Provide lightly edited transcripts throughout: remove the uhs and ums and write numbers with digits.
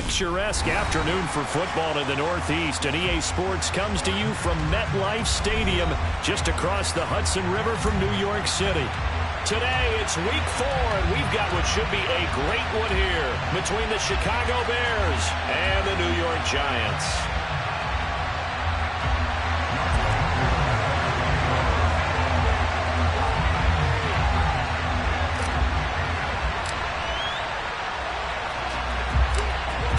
picturesque afternoon for football in the Northeast, and EA Sports comes to you from MetLife Stadium just across the Hudson River from New York City. Today, it's week 4, and we've got what should be a great one here between the Chicago Bears and the New York Giants.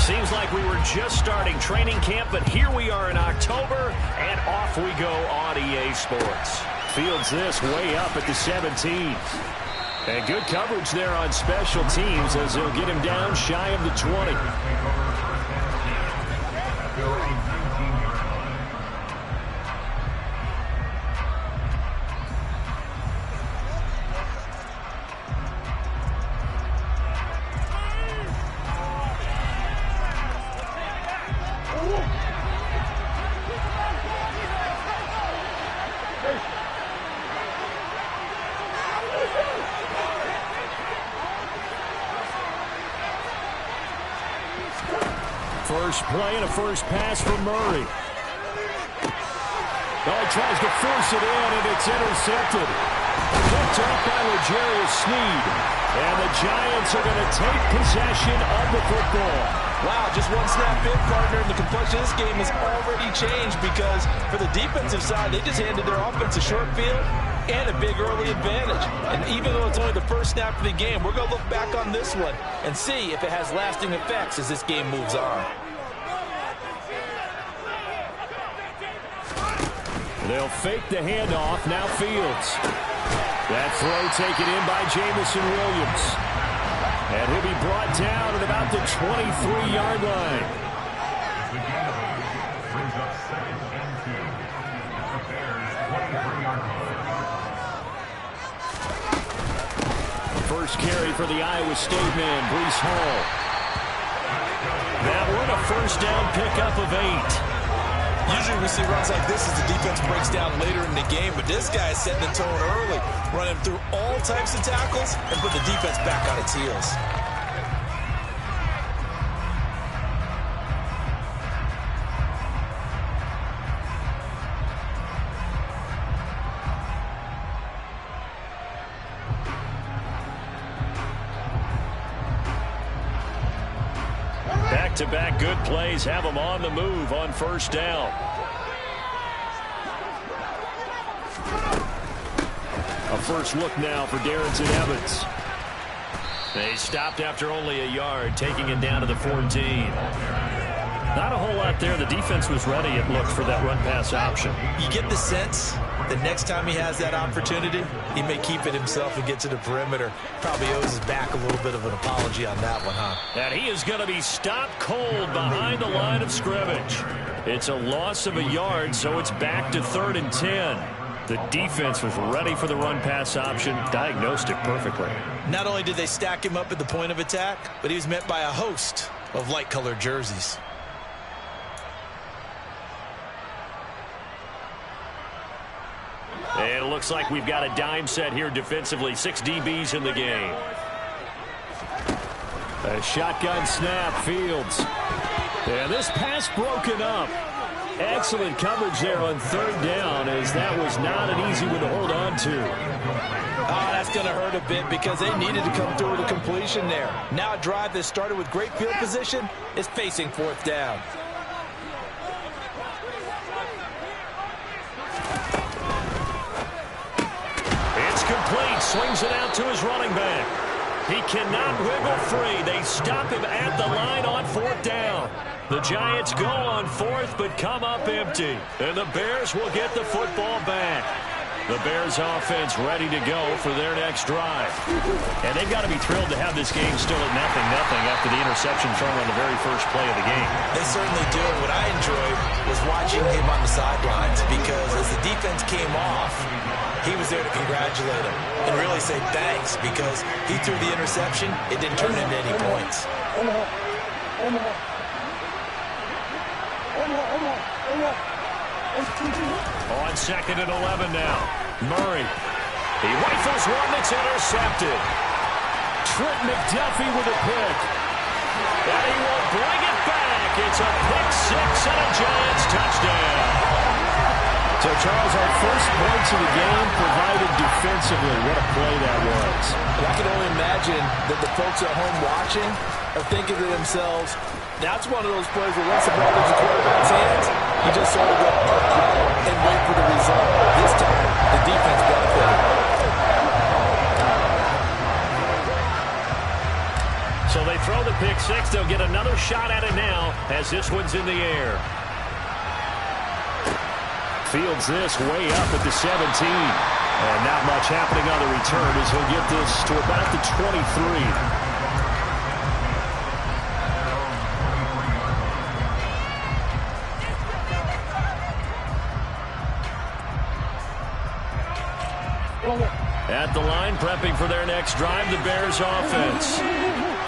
Seems like we were just starting training camp, but here we are in October, and off we go on EA Sports. Fields this way up at the 17. And good coverage there on special teams as they'll get him down shy of the 20. First play and a first pass from Murray. Oh, he tries to force it in, and it's intercepted. Picked up by L'Jarius Sneed. And the Giants are going to take possession of the football. Wow, just one snap in, partner, and the complexion of this game has already changed because for the defensive side, they just handed their offense a short field and a big early advantage. And even though it's only the first snap of the game, we're going to look back on this one and see if it has lasting effects as this game moves on. They'll fake the handoff. Now Fields. That throw taken in by Jameson Williams. And he'll be brought down at about the 23-yard line. First carry for the Iowa State man, Breece Hall. That one a first down pickup of 8. Usually we see runs like this as the defense breaks down later in the game, but this guy is setting the tone early, running through all types of tackles and put the defense back on its heels. Back-to-back good plays have them on the move on first down. A first look now for Darrynton Evans. They stopped after only a yard, taking it down to the 14. Not a whole lot there. The defense was ready, it looked, for that run-pass option. You get the sense the next time he has that opportunity, he may keep it himself and get to the perimeter. Probably owes his back a little bit of an apology on that one, huh? And he is going to be stopped cold behind the line of scrimmage. It's a loss of a yard, so it's back to 3rd and 10. The defense was ready for the run-pass option, diagnosed it perfectly. Not only did they stack him up at the point of attack, but he was met by a host of light-colored jerseys. And it looks like we've got a dime set here defensively. 6 DBs in the game. A shotgun snap, Fields. And this pass broken up. Excellent coverage there on 3rd down, as that was not an easy one to hold on to. Oh, that's going to hurt a bit because they needed to come through with a completion there. Now a drive that started with great field position is facing 4th down. It's complete. Swings it out to his running back. He cannot wiggle free. They stop him at the line on 4th down. The Giants go on 4th, but come up empty. And the Bears will get the football back. The Bears offense ready to go for their next drive. And they've got to be thrilled to have this game still at 0-0 after the interception thrown on the very first play of the game. They certainly do. What I enjoyed was watching him on the sidelines because as the defense came off, he was there to congratulate him and really say thanks because he threw the interception. It didn't turn into any points. On 2nd and 11 now. Murray. He rifles one that's intercepted. Trent McDuffie with a pick. And he will bring it Charles, our first points of the game provided defensively. What a play that was. I can only imagine that the folks at home watching are thinking to themselves, that's one of those plays where once the ball leaves the quarterback's hands, you just sort of go and wait for the result. This time, the defense benefited. So they throw the pick six. They'll get another shot at it now as this one's in the air. Fields this way up at the 17. And not much happening on the return as he'll get this to about the 23. At the line, prepping for their next drive, the Bears offense.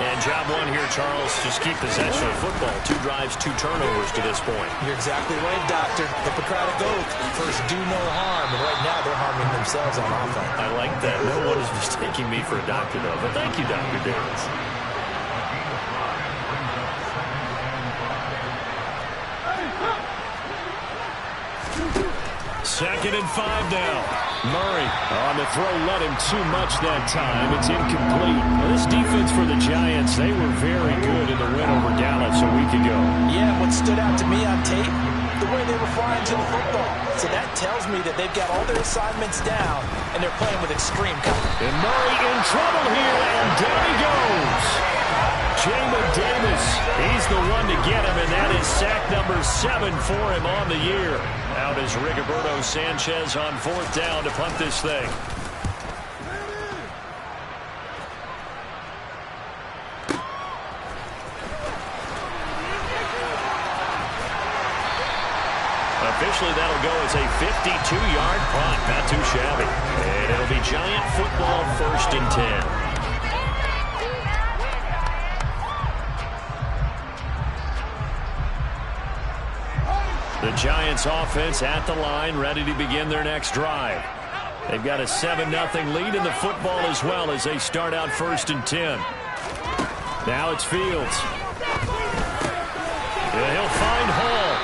And job one here, Charles, just keep possession of football. 2 drives, 2 turnovers to this point. You're exactly right, Doctor. Hippocratic oath. First, do no harm. And right now, they're harming themselves on offense. I like that. No one is mistaking me for a doctor, though. But thank you, Dr. Davis. Second and 5 now. Murray on the throw, led him too much that time. It's incomplete. Well, this defense for the Giants, they were very good in the win over Dallas a week ago. Yeah, what stood out to me on tape, the way they were flying to the football. So that tells me that they've got all their assignments down, and they're playing with extreme confidence. And Murray in trouble here, and down he goes. Jamin Davis, he's the one to get him, and that is sack number 7 for him on the year. Out is Rigoberto Sanchez on 4th down to punt this thing. Officially, that'll go as a 52-yard punt. Not too shabby. And it'll be Giant football, 1st and 10. The Giants offense at the line, ready to begin their next drive. They've got a 7-0 lead in the football as well as they start out 1st and 10. Now it's Fields. Yeah, he'll find Hall.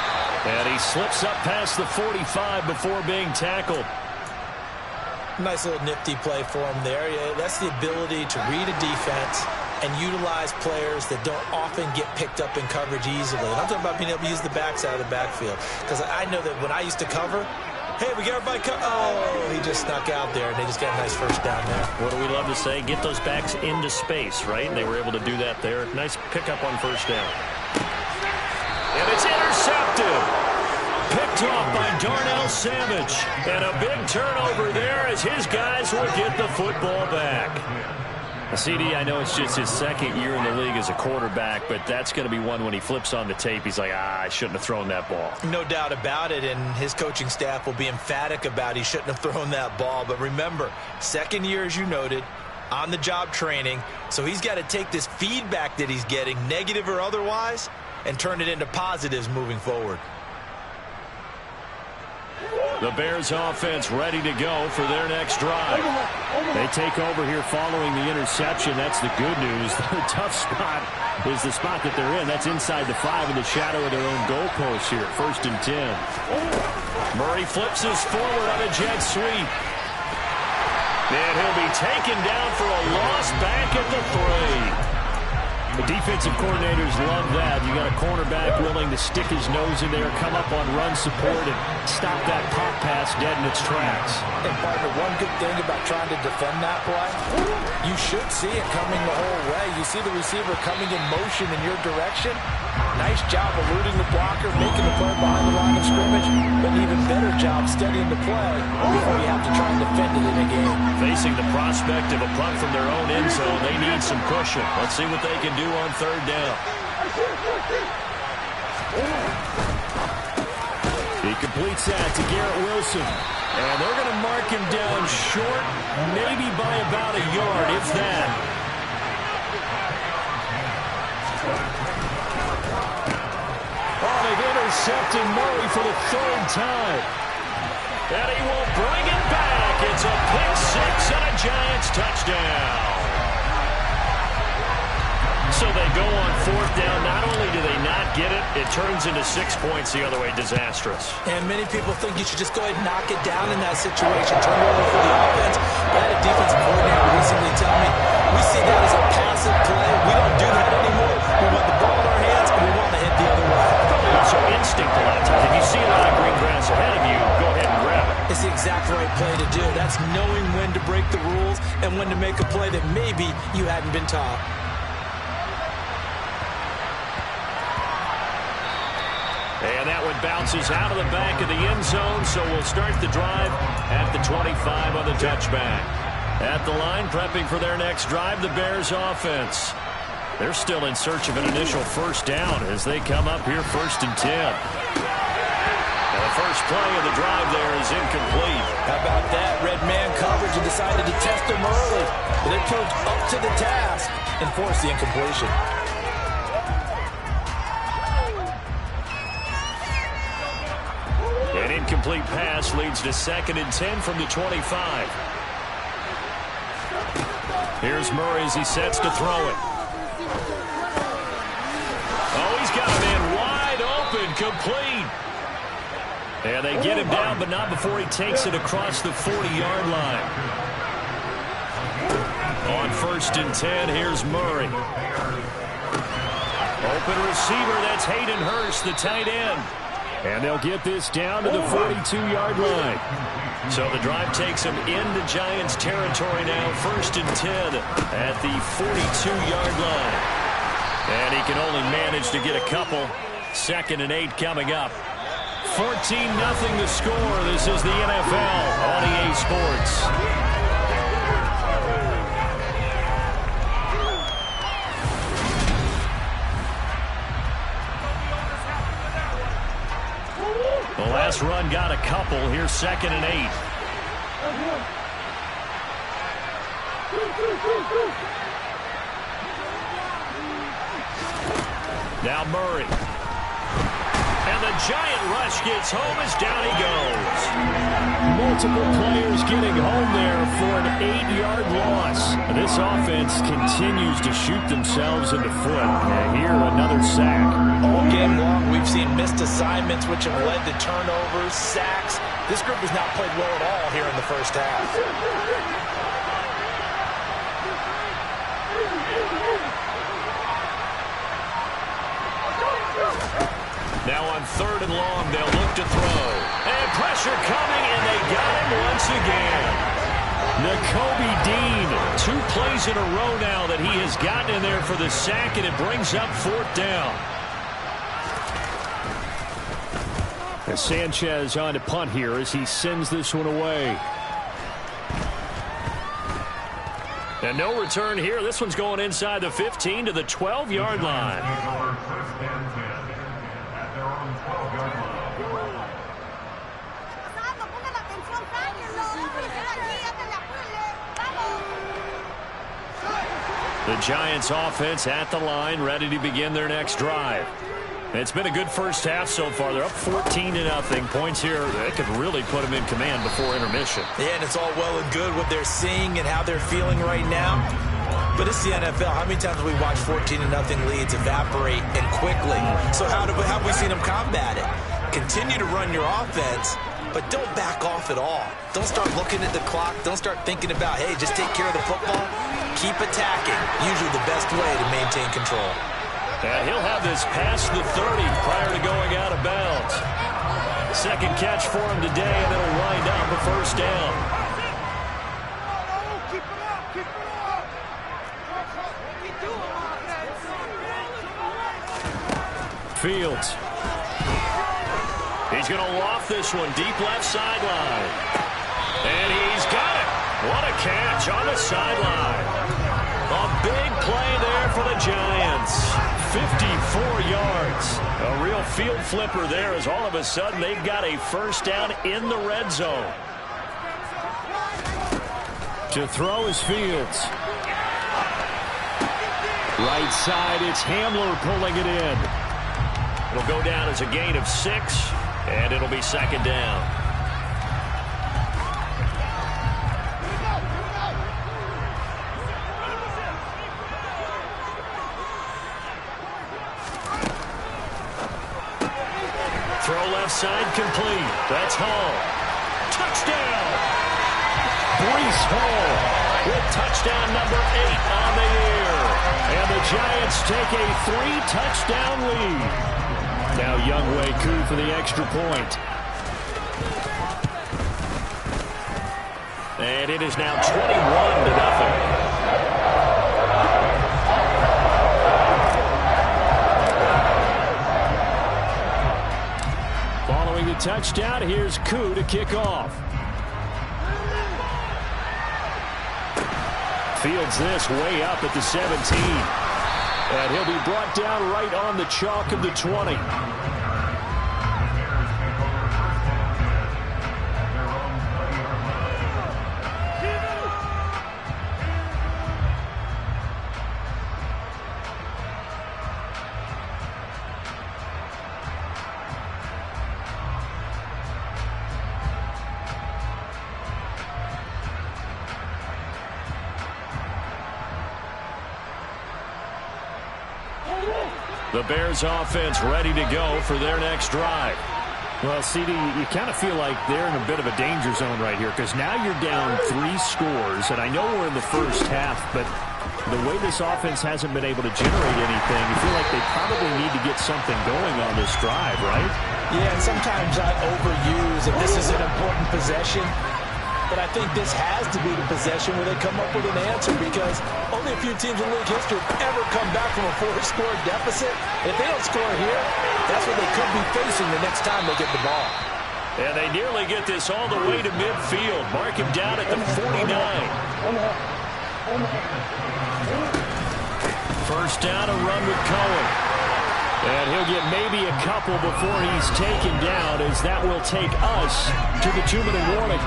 And he slips up past the 45 before being tackled. Nice little nifty play for him there. Yeah, that's the ability to read a defense and utilize players that don't often get picked up in coverage easily. And I'm talking about being able to use the backside of the backfield. Because I know that when I used to cover, hey, we got everybody oh, he just snuck out there, and they just got a nice 1st down there. What do we love to say? Get those backs into space, right? And they were able to do that there. Nice pickup on 1st down. And it's intercepted. Picked off by Darnell Savage. And a big turnover there as his guys will get the football back. CD, I know it's just his 2nd year in the league as a quarterback, but that's going to be one when he flips on the tape. He's like, I shouldn't have thrown that ball. No doubt about it, and his coaching staff will be emphatic about he shouldn't have thrown that ball. But remember, 2nd year, as you noted, on-the-job training, so he's got to take this feedback that he's getting, negative or otherwise, and turn it into positives moving forward. The Bears offense ready to go for their next drive. They take over here following the interception. That's the good news. The tough spot is the spot that they're in. That's inside the 5 in the shadow of their own goalpost here. 1st and 10. Murray flips us forward on a jet sweep. And he'll be taken down for a loss back at the 3. The defensive coordinators love that. You got a cornerback willing to stick his nose in there, come up on run support, and stop that pop pass dead in its tracks. And partner, one good thing about trying to defend that play, you should see it coming the whole way. You see the receiver coming in motion in your direction. Nice job eluding the blocker, making the play behind the line of scrimmage, but an even better job studying the play before you have to try and defend it in a game. Facing the prospect of a punt from their own end zone, they need some cushion. Let's see what they can do on 3rd down. He completes that to Garrett Wilson. And they're going to mark him down short, maybe by about a yard, if that. Oh, they've intercepted Murray for the 3rd time. And he will bring it back. It's a pick 6 and a Giants touchdown. So they go on 4th down. Not only do they not get it, it turns into 6 points the other way. Disastrous. And many people think you should just go ahead and knock it down in that situation. Turn it over for the offense. But I had a defensive coordinator recently tell me, we see that as a passive play. We don't do that anymore. We want the ball in our hands, and we want to hit the other way. Probably also instinct a lot of times. If you see a lot of green grass ahead of you, go ahead and grab it. It's the exact right play to do. That's knowing when to break the rules and when to make a play that maybe you hadn't been taught. And that one bounces out of the back of the end zone, so we'll start the drive at the 25 on the touchback. At the line, prepping for their next drive, the Bears offense. They're still in search of an initial first down as they come up here 1st and 10. And the first play of the drive there is incomplete. How about that? Red man coverage and decided to test them early. But they proved up to the task and forced the incompletion. An incomplete pass leads to 2nd and 10 from the 25. Here's Murray as he sets to throw it. Oh, he's got a man wide open, complete. And they get him down, but not before he takes it across the 40-yard line. On 1st and 10, here's Murray. Open receiver, that's Hayden Hurst, the tight end. And they'll get this down to the 42-yard line. So the drive takes them into Giants territory now. 1st and 10 at the 42-yard line. And he can only manage to get a couple. 2nd and 8 coming up. 14-0 the score. This is the NFL on EA Sports. The last run got a couple. Here's 2nd and 8. Now Murray. And the giant rush gets home as down he goes. Multiple players getting home there for an 8-yard loss. This offense continues to shoot themselves in the foot. And here, another sack. All game long, we've seen missed assignments, which have led to turnovers, sacks. This group has not played well at all here in the first half. Now on 3rd and long, they'll look to throw. And pressure coming, and they got him once again. Nakobe Dean, 2 plays in a row now that he has gotten in there for the sack, and it brings up 4th down. And Sanchez on to punt here as he sends this one away. And no return here. This one's going inside the 15 to the 12-yard line. The Giants offense at the line, ready to begin their next drive. It's been a good first half so far. They're up 14-0. Points here, that could really put them in command before intermission. Yeah, and it's all well and good what they're seeing and how they're feeling right now. But it's the NFL. How many times have we watched 14-0 leads evaporate and quickly? So how have we seen them combat it? Continue to run your offense, but don't back off at all. Don't start looking at the clock. Don't start thinking about, hey, just take care of the football. Keep attacking. Usually the best way to maintain control. And he'll have this past the 30 prior to going out of bounds. 2nd catch for him today, and it'll wind up a 1st down. Fields. He's going to loft this one deep left sideline. And he's got it. What a catch on the sideline. A big play there for the Giants. 54 yards. A real field flipper there as all of a sudden they've got a 1st down in the red zone. To throw is Fields. Right side, it's Hamler pulling it in. It'll go down as a gain of 6, and it'll be 2nd down. the left side, complete. That's Hall. Touchdown! Breece Hall with touchdown number 8 on the year. And the Giants take a 3-touchdown lead. Now Younghoe Koo for the extra point. And it is now 21-0. Following the touchdown, here's Koo to kick off. Fields this way up at the 17. And he'll be brought down right on the chalk of the 20. The Bears offense ready to go for their next drive. Well, CD, you kind of feel like they're in a bit of a danger zone right here because now you're down 3 scores, and I know we're in the first half, but the way this offense hasn't been able to generate anything, you feel like they probably need to get something going on this drive, right? Yeah, and sometimes I overuse if this is an important possession. But I think this has to be the possession where they come up with an answer because only a few teams in league history have ever come back from a 4-score deficit. If they don't score here, that's what they could be facing the next time they get the ball. And they nearly get this all the way to midfield. Mark him down at the 49. First down, a run with Cohen. And he'll get maybe a couple before he's taken down, as that will take us to the 2-minute warning.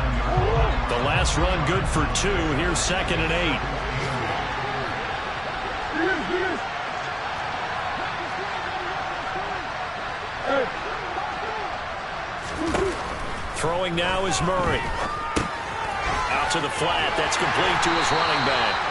The last run good for 2. Here's 2nd and 8. Throwing now is Murray. Out to the flat. That's complete to his running back.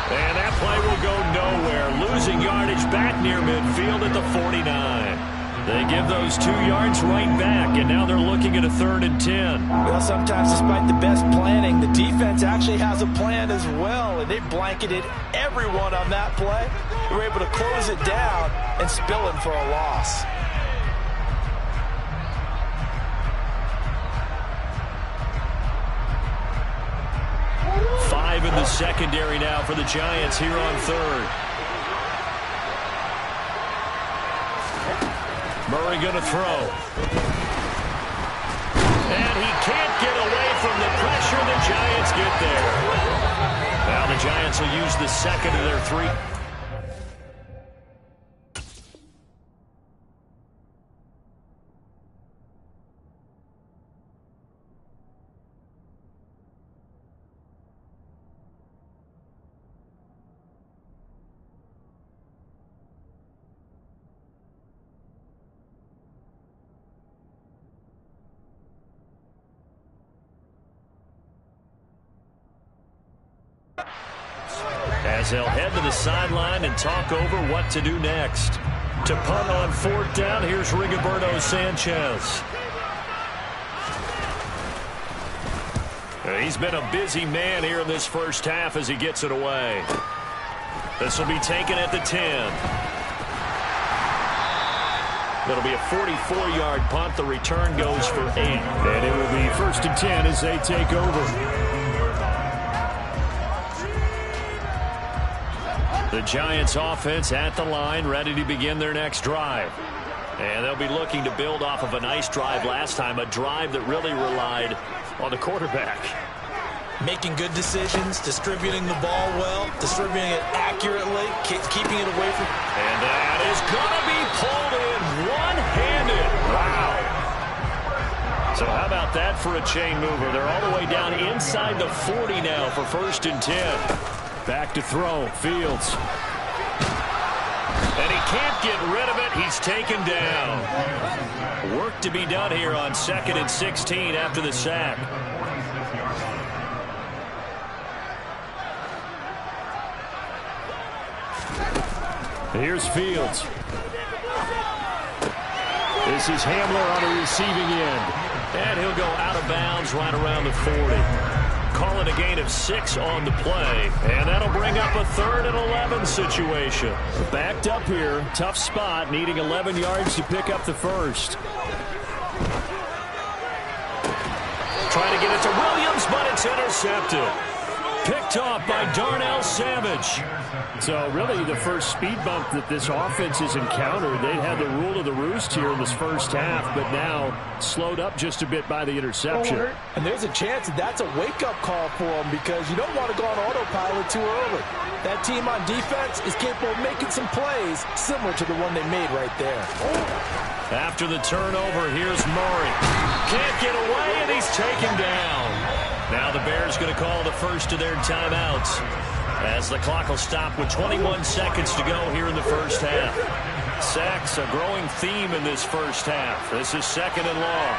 And that play will go nowhere. Losing yardage back near midfield at the 49. They give those 2 yards right back, and now they're looking at a 3rd and 10. Well, sometimes despite the best planning, the defense actually has a plan as well, and they blanketed everyone on that play. They were able to close it down and spill it for a loss. In the secondary now for the Giants here on 3rd. Murray going to throw. And he can't get away from the pressure. The Giants get there. Now the Giants will use the 2nd of their 3. As they'll head to the sideline and talk over what to do next. To punt on 4th down, here's Rigoberto Sanchez. He's been a busy man here in this first half as he gets it away. This will be taken at the 10. It'll be a 44-yard punt. The return goes for 8. And it will be 1st and 10 as they take over. The Giants offense at the line, ready to begin their next drive. And they'll be looking to build off of a nice drive last time, a drive that really relied on the quarterback. Making good decisions, distributing the ball well, distributing it accurately, keeping it away from... And that is going to be pulled in one-handed. Wow. So how about that for a chain mover? They're all the way down inside the 40 now for 1st and 10. Back to throw, Fields. And he can't get rid of it. He's taken down. Work to be done here on 2nd and 16 after the sack. Here's Fields. This is Hamler on the receiving end. And he'll go out of bounds right around the 40. Call it a gain of 6 on the play. And that'll bring up a 3rd and 11 situation. Backed up here. Tough spot. Needing 11 yards to pick up the first. Trying to get it to Williams, but it's intercepted. Picked off by Darnell Savage. So really the first speed bump that this offense has encountered. They had the rule of the roost here in this first half, but now slowed up just a bit by the interception. And there's a chance that that's a wake-up call for them because you don't want to go on autopilot too early. That team on defense is capable of making some plays similar to the one they made right there. After the turnover, here's Murray. Can't get away, and he's taken down. Now the Bears going to call the first of their timeouts as the clock will stop with 21 seconds to go here in the first half. Sacks, a growing theme in this first half. This is 2nd and long.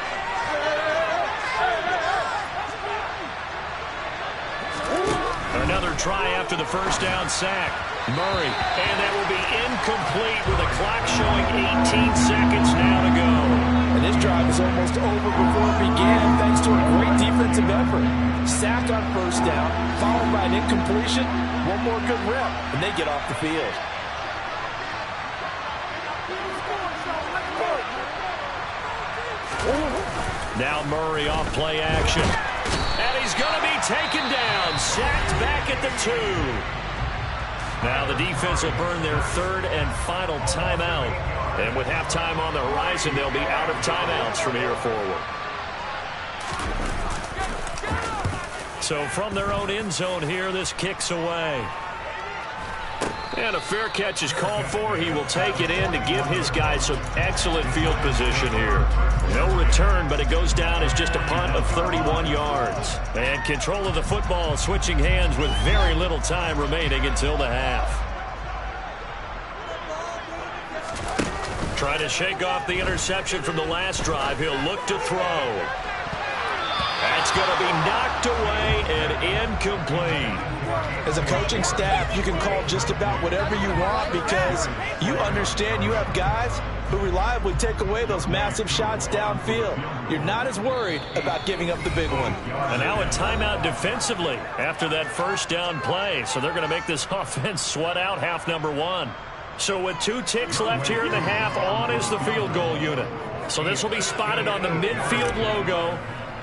Another try after the first down sack. Murray, and that will be incomplete with the clock showing 18 seconds now to go. And this drive is almost over before it began thanks to a great defensive effort. Sacked on first down, followed by an incompletion. One more good rep, and they get off the field. Now Murray off play action. And he's going to be taken down. Sacked back at the 2. Now the defense will burn their 3rd and final timeout. And with halftime on the horizon, they'll be out of timeouts from here forward. So from their own end zone here, this kicks away. And a fair catch is called for. He will take it in to give his guys some excellent field position here. No return, but it goes down as just a punt of 31 yards. And control of the football switching hands with very little time remaining until the half. Trying to shake off the interception from the last drive. He'll look to throw. That's going to be knocked away and incomplete. As a coaching staff, you can call just about whatever you want because you understand you have guys who reliably take away those massive shots downfield. You're not as worried about giving up the big one. And now a timeout defensively after that first down play. So they're going to make this offense sweat out half number 1. So with 2 ticks left here in the half, on is the field goal unit. So this will be spotted on the midfield logo.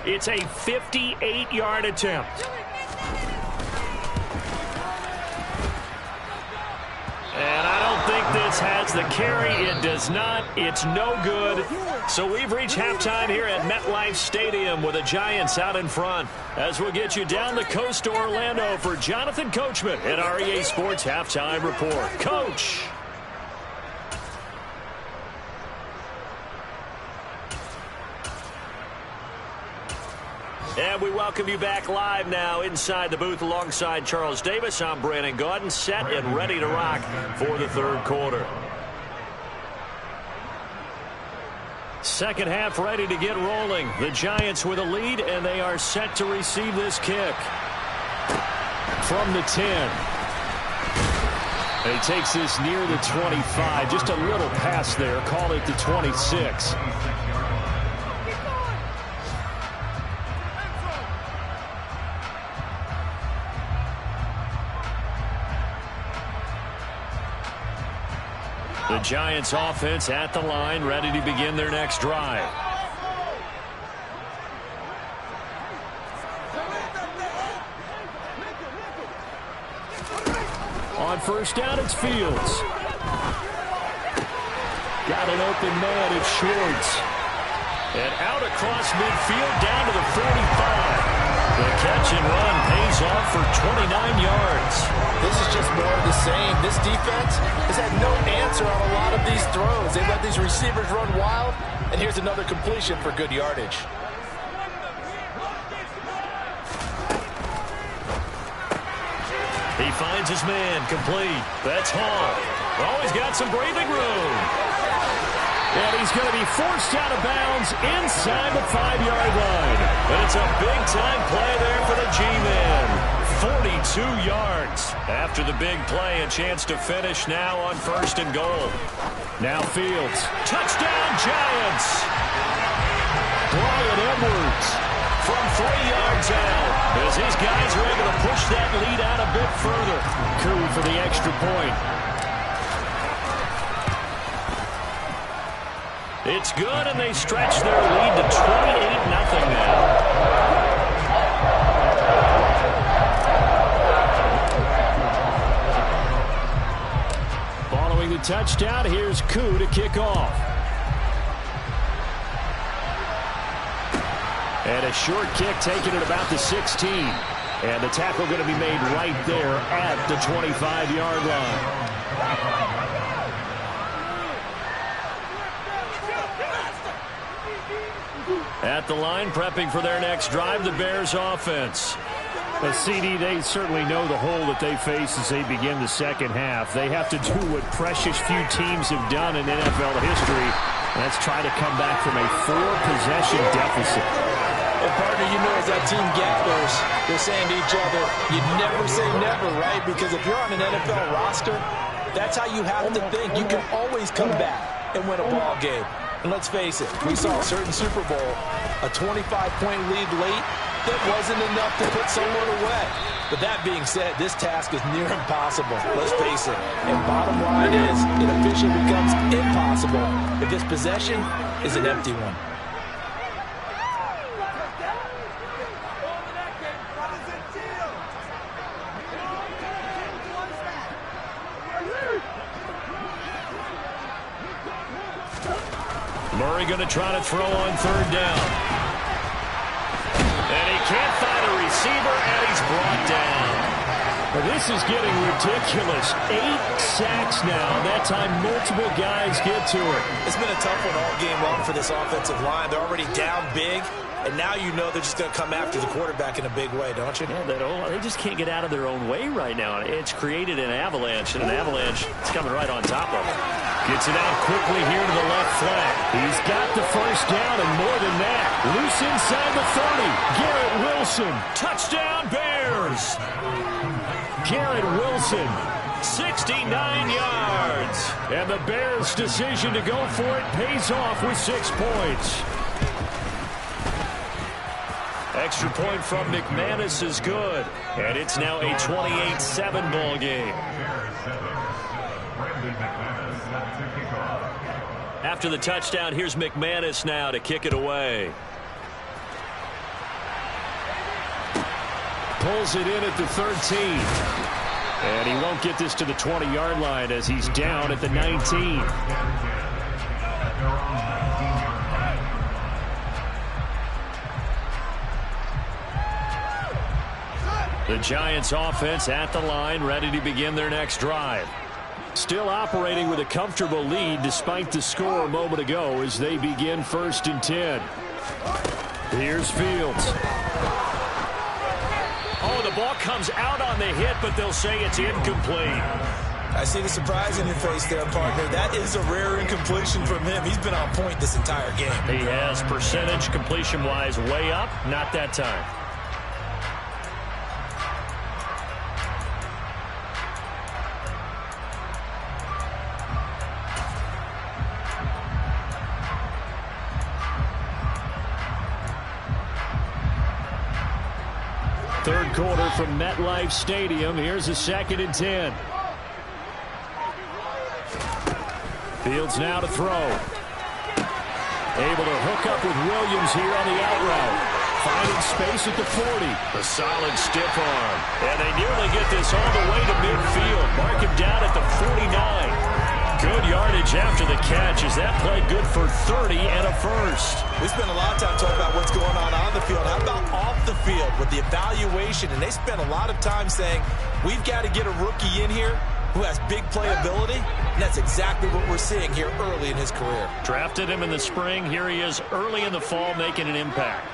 It's a 58-yard attempt. And I don't think this has the carry. It does not. It's no good. So we've reached halftime here at MetLife Stadium with the Giants out in front. As we'll get you down the coast to Orlando for Jonathan Coachman at our EA Sports Halftime Report. Coach. And we welcome you back live now inside the booth alongside Charles Davis. I'm Brandon Gaudin, set and ready to rock for the 3rd quarter. Second half ready to get rolling. The Giants with a lead, and they are set to receive this kick. From the 10. He takes this near the 25. Just a little pass there. Call it the 26. The Giants offense at the line, ready to begin their next drive. On first down, it's Fields. Got an open man, it's Schwartz. And out across midfield, down to the 45. The catch and run pays off for 29 yards. This is just more of the same. This defense has had no answer on a lot of these throws. They've let these receivers run wild, and here's another completion for good yardage. He finds his man, complete. That's Hall. Oh, he's got some breathing room. And he's going to be forced out of bounds inside the 5-yard line. And it's a big-time play there for the G-Man. 42 yards. After the big play, a chance to finish now on 1st and goal. Now Fields. Touchdown, Giants. Bryan Edwards from 3 yards out, as these guys are able to push that lead out a bit further. Koo for the extra point. It's good, and they stretch their lead to 28-0 now. Following the touchdown, here's Koo to kick off. And a short kick taken at about the 16. And the tackle going to be made right there at the 25-yard line. At the line, prepping for their next drive, the Bears offense. CD, they certainly know the hole that they face as they begin the second half. They have to do what precious few teams have done in NFL history. Let's try to come back from a 4-possession deficit. And partner, you know, as that team gathers, they're saying to each other, you never say never, right? Because if you're on an NFL roster, that's how you have to think. You can always come back and win a ball game. And let's face it, we saw a certain Super Bowl, a 25-point lead late, that wasn't enough to put someone away. But that being said, this task is near impossible. Let's face it. And bottom line is, it officially becomes impossible if this possession is an empty one. Murray going to try to throw on 3rd down. And he can't find a receiver, and he's brought down. Well, this is getting ridiculous. 8 sacks now. That time, multiple guys get to it. It's been a tough one all game long for this offensive line. They're already down big, and now you know they're just going to come after the quarterback in a big way, don't you? Yeah, they just can't get out of their own way right now. It's created an avalanche, and an avalanche is coming right on top of them. Gets it out quickly here to the left flank. He's got the 1st down, and more than that. Loose inside the 30. Garrett Wilson. Touchdown, Bears. Garrett Wilson, 69 yards. And the Bears' decision to go for it pays off with 6 points. Extra point from McManus is good. And it's now a 28-7 ball game. After the touchdown, here's McManus now to kick it away. Pulls it in at the 13. And he won't get this to the 20-yard line as he's down at the 19. The Giants offense at the line, ready to begin their next drive. Still operating with a comfortable lead despite the score a moment ago as they begin 1st and 10. Here's Fields. Oh, the ball comes out on the hit, but they'll say it's incomplete. I see the surprise in your face there, partner. That is a rare incompletion from him. He's been on point this entire game. He has, percentage completion-wise way up, not that time. Third quarter from MetLife Stadium. Here's a 2nd and 10. Fields now to throw. Able to hook up with Williams here on the out route. Finding space at the 40. A solid stiff arm. And they nearly get this all the way to midfield. Mark him down at the 49. Good yardage after the catch. Is that play good for 30 and a 1st? We spent a lot of time talking about what's going on the field. How about off the field with the evaluation? And they spent a lot of time saying, we've got to get a rookie in here who has big playability. And that's exactly what we're seeing here early in his career. Drafted him in the spring. Here he is early in the fall making an impact.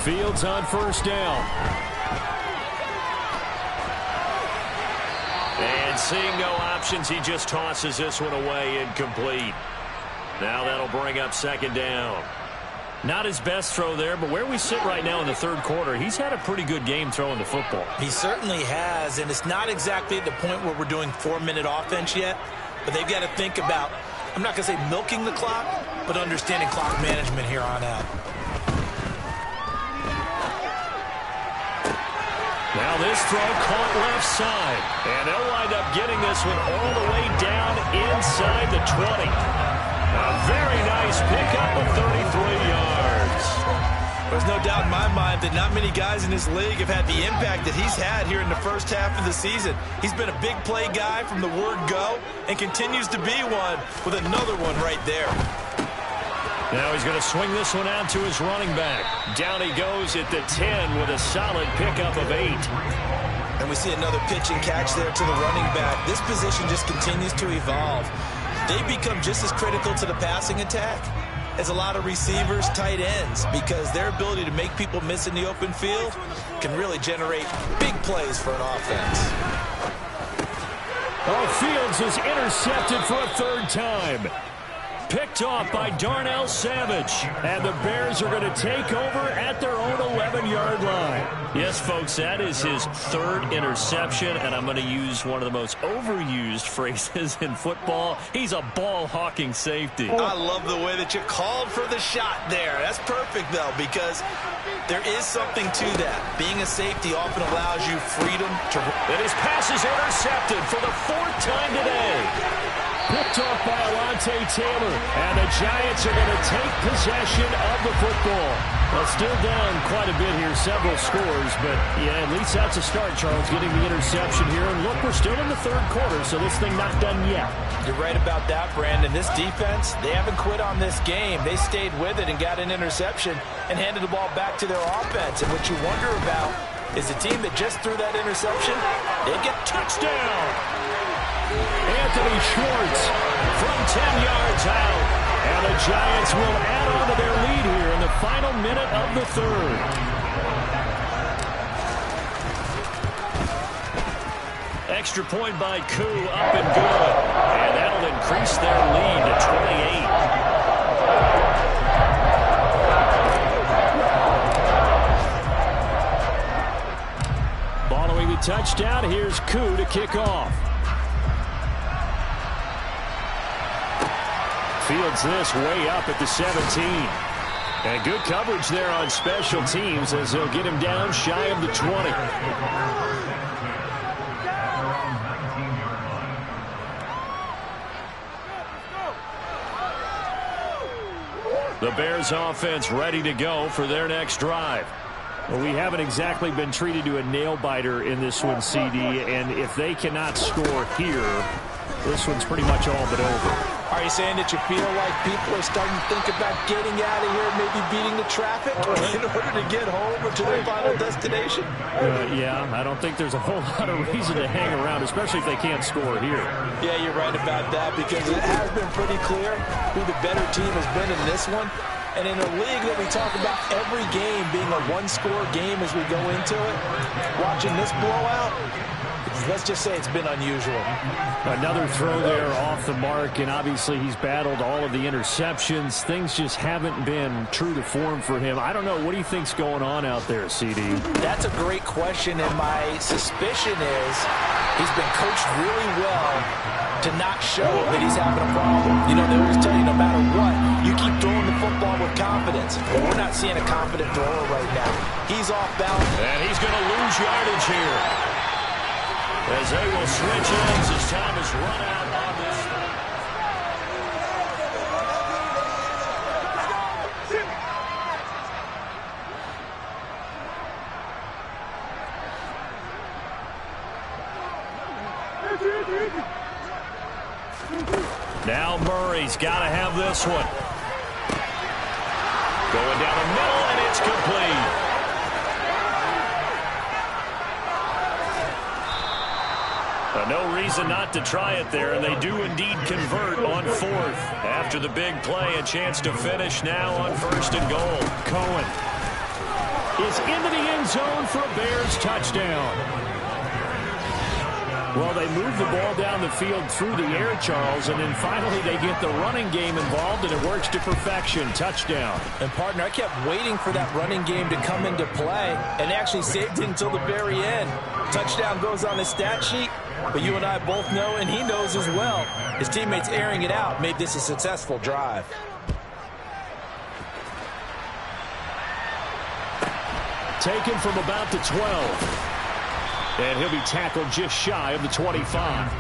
Fields on 1st down. And seeing no options, he just tosses this one away incomplete. Now that'll bring up 2nd down. Not his best throw there, but where we sit right now in the third quarter, he's had a pretty good game throwing the football. He certainly has, and it's not exactly at the point where we're doing 4-minute offense yet, but they've got to think about, I'm not going to say milking the clock, but understanding clock management here on out. Now this throw caught left side, and they'll wind up getting this one all the way down inside the 20. A very nice pickup of 33 yards. There's no doubt in my mind that not many guys in this league have had the impact that he's had here in the first half of the season. He's been a big play guy from the word go and continues to be one with another one right there. Now he's going to swing this one out to his running back. Down he goes at the 10 with a solid pickup of 8. And we see another pitch and catch there to the running back. This position just continues to evolve. They become just as critical to the passing attack as a lot of receivers, tight ends, because their ability to make people miss in the open field can really generate big plays for an offense. Oh, Fields is intercepted for a third time. Picked off by Darnell Savage. And the Bears are going to take over at their own 11-yard line. Yes, folks, that is his third interception, and I'm going to use one of the most overused phrases in football. He's a ball-hawking safety. I love the way that you called for the shot there. That's perfect, though, because there is something to that. Being a safety often allows you freedom to... And his pass is intercepted for the fourth time today. Picked off by Alontae Taylor, and the Giants are going to take possession of the football. Well, still down quite a bit here, several scores, but yeah, at least that's a start, Charles, getting the interception here. And look, we're still in the third quarter, so this thing not done yet. You're right about that, Brandon. This defense, they haven't quit on this game. They stayed with it and got an interception and handed the ball back to their offense. And what you wonder about is the team that just threw that interception, they get touchdown. Anthony Schwartz from 10 yards out. And the Giants will add on to their lead here in the final minute of the third. Extra point by Koo, up and good. And that'll increase their lead to 28. Following the touchdown, here's Koo to kick off. Fields this way up at the 17. And good coverage there on special teams as they'll get him down shy of the 20. The Bears offense ready to go for their next drive. Well, we haven't exactly been treated to a nail-biter in this one, CD, and if they cannot score here, this one's pretty much all but over. Are you saying that you feel like people are starting to think about getting out of here, maybe beating the traffic in order to get home or to their final destination? Yeah, I don't think there's a whole lot of reason to hang around, especially if they can't score here. Yeah, you're right about that, because it has been pretty clear who the better team has been in this one. And in a league that we talk about every game being a one-score game as we go into it, watching this blowout, let's just say it's been unusual. Another throw there off the mark, and obviously he's battled all of the interceptions. Things just haven't been true to form for him. I don't know. What do you think's going on out there, CD? That's a great question, and my suspicion is he's been coached really well to not show that he's having a problem. You know, they always tell you no matter what, you keep throwing the football with confidence. But we're not seeing a confident thrower right now. He's off balance. And he's going to lose yardage here, as they will switch ends as time is run out on this. Now Murray's got to have this one. Going down the middle, and it's complete. No reason not to try it there, and they do indeed convert on fourth. After the big play, a chance to finish now on first and goal. Cohen is into the end zone for a Bears touchdown. Well, they move the ball down the field through the air, Charles, and then finally they get the running game involved, and it works to perfection. Touchdown. And, partner, I kept waiting for that running game to come into play and actually saved it until the very end. Touchdown goes on his stat sheet, but you and I both know, and he knows as well, his teammates airing it out made this a successful drive. Taken from about the 12. And he'll be tackled just shy of the 25.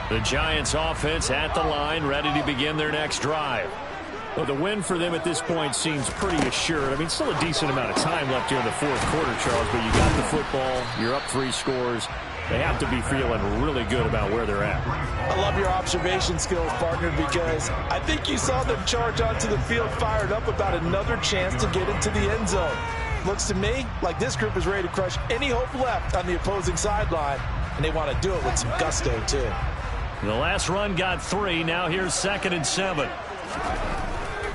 The Giants offense at the line, ready to begin their next drive. Well, the win for them at this point seems pretty assured. I mean, still a decent amount of time left here in the fourth quarter, Charles, but you got the football, you're up 3 scores. They have to be feeling really good about where they're at. I love your observation skills, partner, because I think you saw them charge onto the field fired up about another chance to get into the end zone. Looks to me like this group is ready to crush any hope left on the opposing sideline, and they want to do it with some gusto, too. The last run got 3. Now here's 2nd and 7.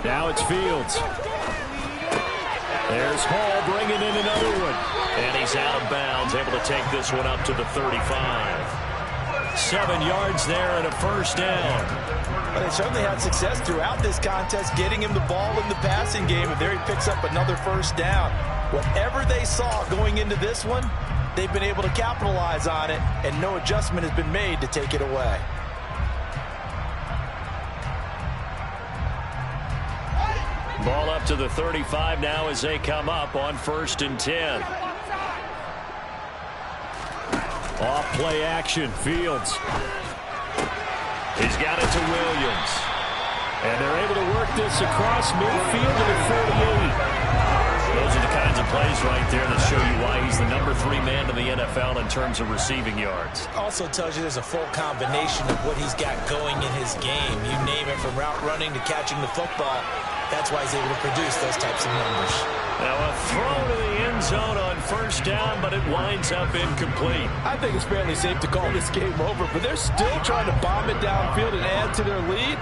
Now it's Fields. There's Hall bringing in another one. And he's out of bounds, able to take this one up to the 35. 7 yards there and a first down. But they certainly had success throughout this contest, getting him the ball in the passing game, and there he picks up another first down. Whatever they saw going into this one, they've been able to capitalize on it, and no adjustment has been made to take it away. Ball up to the 35 now as they come up on 1st and 10. Off play action, Fields. He's got it to Williams. And they're able to work this across midfield to the 48. Those are the kinds of plays right there that show you why he's the number 3 man in the NFL in terms of receiving yards. Also tells you there's a full combination of what he's got going in his game. You name it, from route running to catching the football. That's why he's able to produce those types of numbers. Now a throw to the end zone on 1st down, but it winds up incomplete. I think it's fairly safe to call this game over, but they're still trying to bomb it downfield and add to their lead.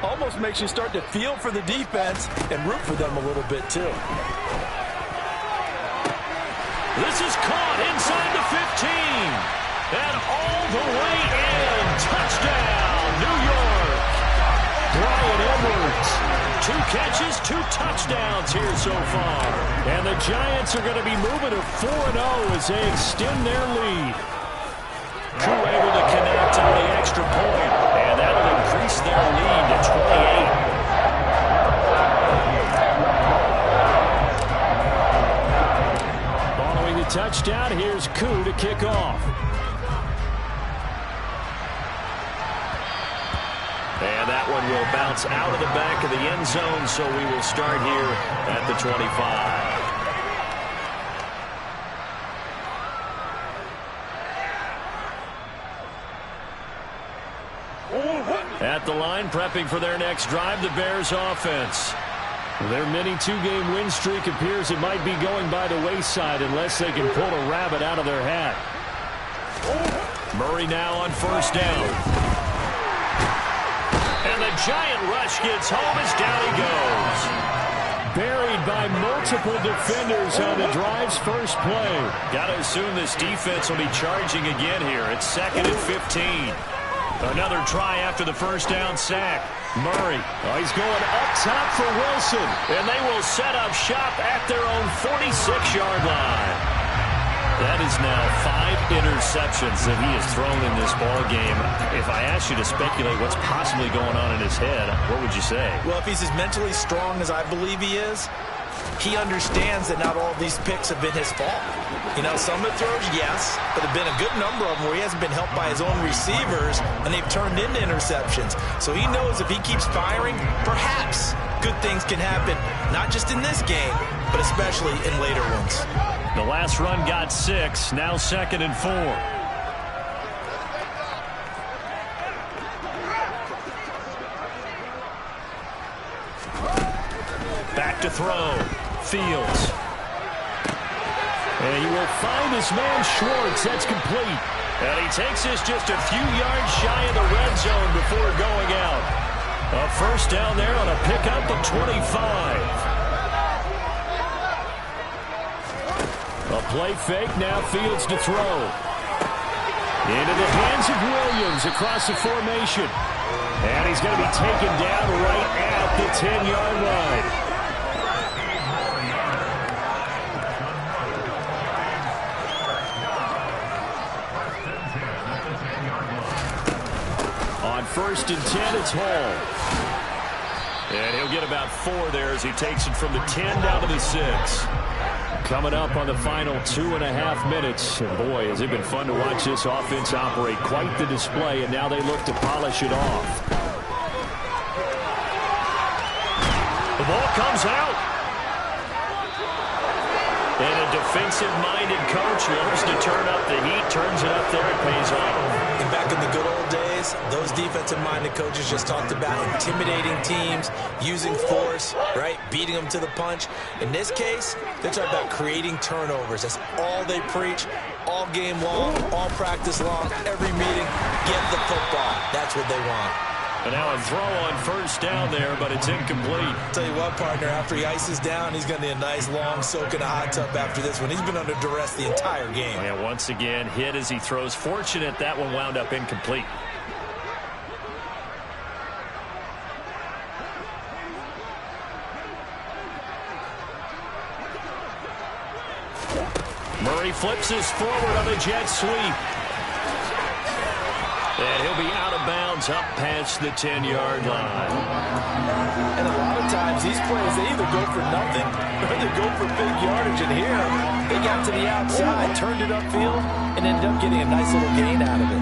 Almost makes you start to feel for the defense and root for them a little bit, too. This is caught inside the 15. And all the way in. Touchdown, New York. Bryan Edwards. 2 catches, 2 touchdowns here so far. And the Giants are going to be moving to 4-0 as they extend their lead. Koo able to connect on the extra point. And that'll increase their lead to 28. Following the touchdown, here's Koo to kick off. And that one will bounce out of the back of the end zone, so we will start here at the 25. At the line, prepping for their next drive, the Bears offense. Their mini 2-game win streak appears it might be going by the wayside unless they can pull a rabbit out of their hat. Murray now on 1st down. And the giant rush gets home as down he goes. Buried by multiple defenders on the drive's first play. Got to assume this defense will be charging again here. It's 2nd and 15. Another try after the first down sack. Murray, he's going up top for Wilson. And they will set up shop at their own 46-yard line. That is now 5 interceptions that he has thrown in this ball game. If I asked you to speculate what's possibly going on in his head, what would you say? Well, if he's as mentally strong as I believe he is, he understands that not all of these picks have been his fault. You know, some of the throws, yes, but there have been a good number of them where he hasn't been helped by his own receivers, and they've turned into interceptions. So he knows if he keeps firing, perhaps good things can happen, not just in this game, but especially in later ones. The last run got 6, now 2nd and 4. Back to throw. Fields. And he will find his man Schwartz. That's complete. And he takes this just a few yards shy of the red zone before going out. A first down there on a pickup of 25. A play fake, now Fields to throw. Into the hands of Williams across the formation. And he's going to be taken down right at the 10-yard line. On 1st and 10, it's Hall. And he'll get about 4 there as he takes it from the 10 down to the 6. Coming up on the final 2.5 minutes. And boy, has it been fun to watch this offense operate. Quite the display, and now they look to polish it off. The ball comes out. And a defensive-minded coach loves to turn up the heat, turns it up there, and pays off. And back in the good old days, those defensive-minded coaches just talked about intimidating teams, using force, right, beating them to the punch. In this case, they're talking about creating turnovers. That's all they preach, all game long, all practice long, every meeting. Get the football. That's what they want. And now a throw on 1st down there, but it's incomplete. Tell you what, partner, after he ices down, he's going to need a nice long soak in a hot tub after this one. He's been under duress the entire game. Yeah, once again, hit as he throws. Fortunate that one wound up incomplete. Murray flips his forward on a jet sweep. And he'll be out of bounds up past the 10-yard line. And a lot of times these plays, they either go for nothing or they go for big yardage. And here, they got to the outside, turned it upfield, and ended up getting a nice little gain out of it.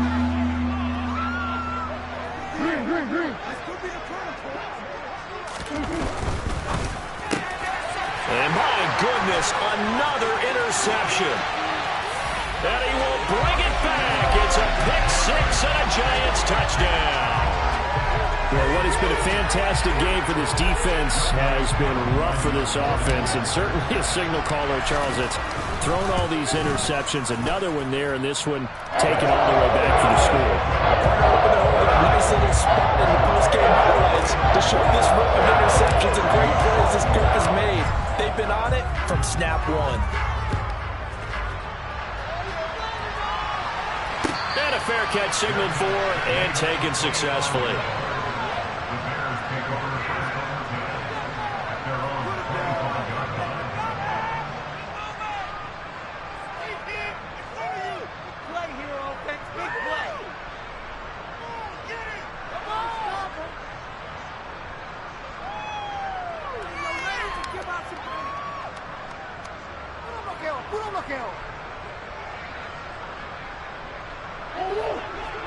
And my goodness, another interception. And he will bring it back. It's a pick-6 and a Giants touchdown. Well, what has been a fantastic game for this defense has been rough for this offense, and certainly a signal caller, Charles, that's thrown all these interceptions. Another one there, and this one taken all the way back for the score. A nice little spot in the post-game highlights to show this run of interceptions and great plays this group has made. They've been on it from snap one. And a fair catch signaled for and taken successfully.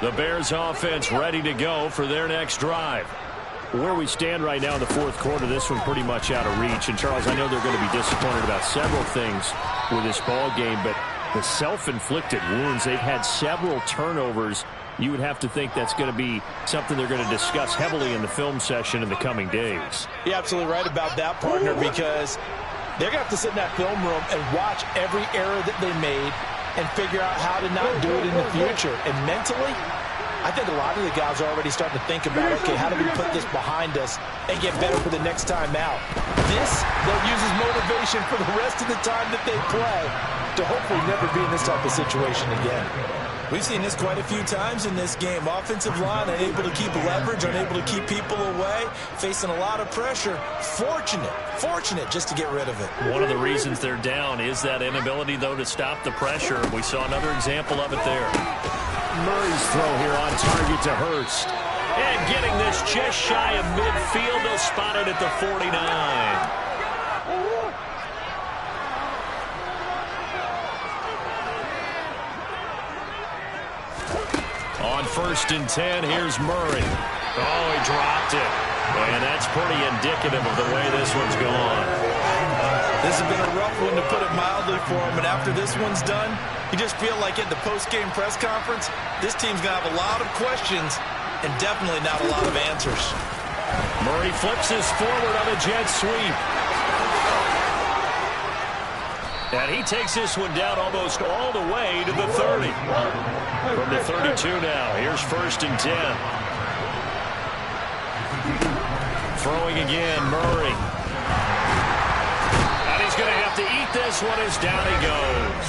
The Bears offense ready to go for their next drive. Where we stand right now in the 4th quarter, this one pretty much out of reach. And, Charles, I know they're going to be disappointed about several things with this ball game, but the self-inflicted wounds, they've had several turnovers. You would have to think that's going to be something they're going to discuss heavily in the film session in the coming days. You're absolutely right about that, partner, because they're going to have to sit in that film room and watch every error that they made and figure out how to not do it in the future. And mentally, I think a lot of the guys are already starting to think about, okay, how do we put this behind us and get better for the next time out? This, they'll use as motivation for the rest of the time that they play to hopefully never be in this type of situation again. We've seen this quite a few times in this game. Offensive line unable to keep leverage, unable to keep people away, facing a lot of pressure. Fortunate just to get rid of it. One of the reasons they're down is that inability, though, to stop the pressure. We saw another example of it there. Murray's throw here on target to Hurst. And getting this just shy of midfield, they'll spot it at the 49. On 1st and 10, here's Murray. Oh, he dropped it. And that's pretty indicative of the way this one's gone. This has been a rough one, to put it mildly, for him. And after this one's done, you just feel like at the post-game press conference, this team's going to have a lot of questions and definitely not a lot of answers. Murray flips his forward on a jet sweep. And he takes this one down almost all the way to the 30. From the 32 now, here's 1st and 10. Throwing again, Murray. And he's going to have to eat this one as down he goes.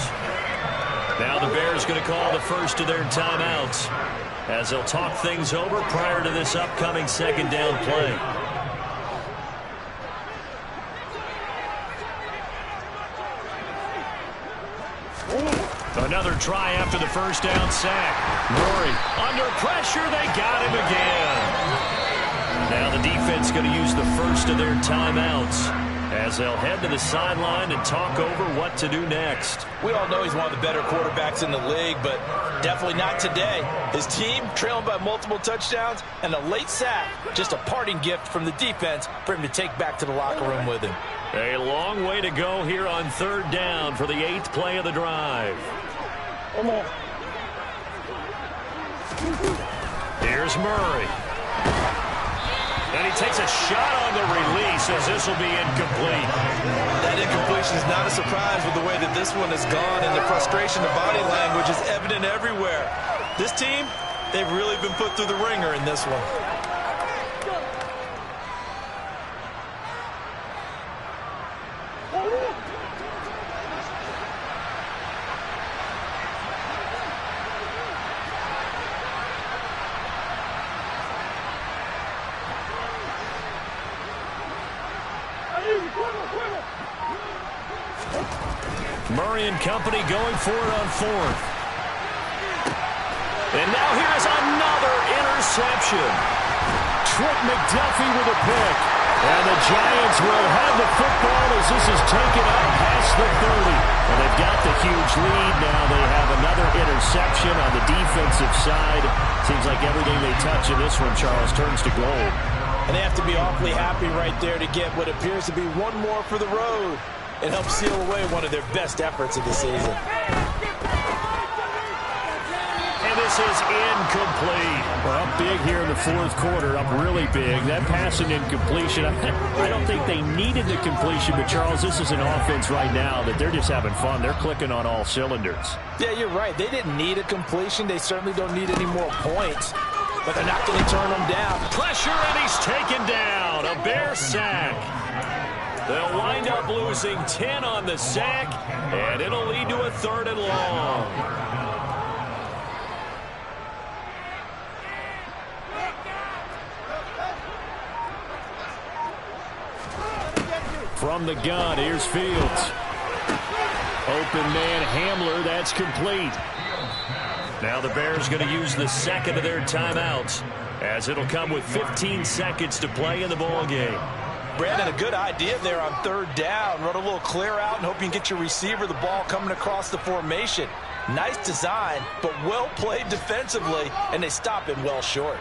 Now the Bears going to call the first of their timeouts as they'll talk things over prior to this upcoming second down play. Another try after the first down sack. Murray under pressure. They got him again. Now the defense going to use the first of their timeouts as they'll head to the sideline and talk over what to do next. We all know he's one of the better quarterbacks in the league, but definitely not today. His team trailing by multiple touchdowns and a late sack, just a parting gift from the defense for him to take back to the locker room with him. A long way to go here on third down for the 8th play of the drive. Here's Murray. And he takes a shot on the release as this will be incomplete. That incompletion is not a surprise with the way that this one has gone, and the frustration of body language is evident everywhere. This team, they've really been put through the ringer in this one. Murray and company going for it on fourth. And now here's another interception. Trent McDuffie with a pick. And the Giants will have the football as this is taken up past the 30. And they've got the huge lead now. They have another interception on the defensive side. Seems like everything they touch in this one, Charles, turns to gold. And they have to be awfully happy right there to get what appears to be one more for the road and help seal away one of their best efforts of the season. And this is incomplete. We're up big here in the fourth quarter, up really big. That pass and incompletion, I don't think they needed the completion, but Charles, this is an offense right now that they're just having fun. They're clicking on all cylinders. Yeah, you're right. They didn't need a completion. They certainly don't need any more points, but they're not going to turn them down. Pressure, and he's taken down. A Bear sack. They'll wind up losing 10 on the sack, and it'll lead to a 3rd and long. From the gun, here's Fields. Open man Hamler, that's complete. Now the Bears going to use the second of their timeouts as it'll come with 15 seconds to play in the ball game. Brandon, a good idea there on third down. Run a little clear out and hope you can get your receiver the ball coming across the formation. Nice design, but well played defensively, and they stop him well short.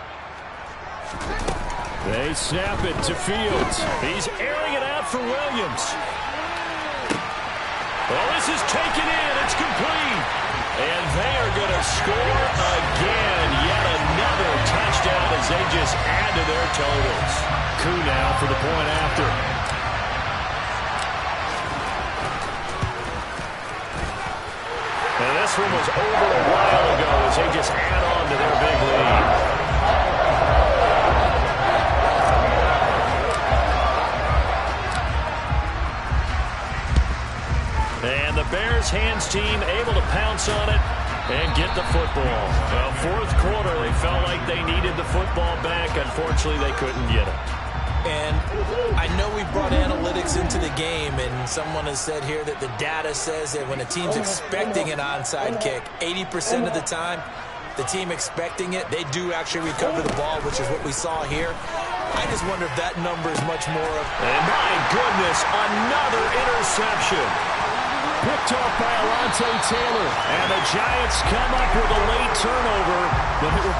They snap it to Fields. He's airing it out for Williams. Well, this is taken in. It's complete. And they are going to score again. Yet another touchdown as they just add to their totals. Coup now for the point after. And this one was over a while ago as they just add on to their big lead. And the Bears hands team able to pounce on it and get the football. Well, fourth quarter, they felt like they needed the football back. Unfortunately, they couldn't get it. And I know we brought analytics into the game, and someone has said here that the data says that when a team's expecting an onside kick, 80% of the time, the team expecting it, they do actually recover the ball, which is what we saw here. I just wonder if that number is much more of... And my goodness, another interception. Picked off by Alontae Taylor. And the Giants come up with a late turnover, but it will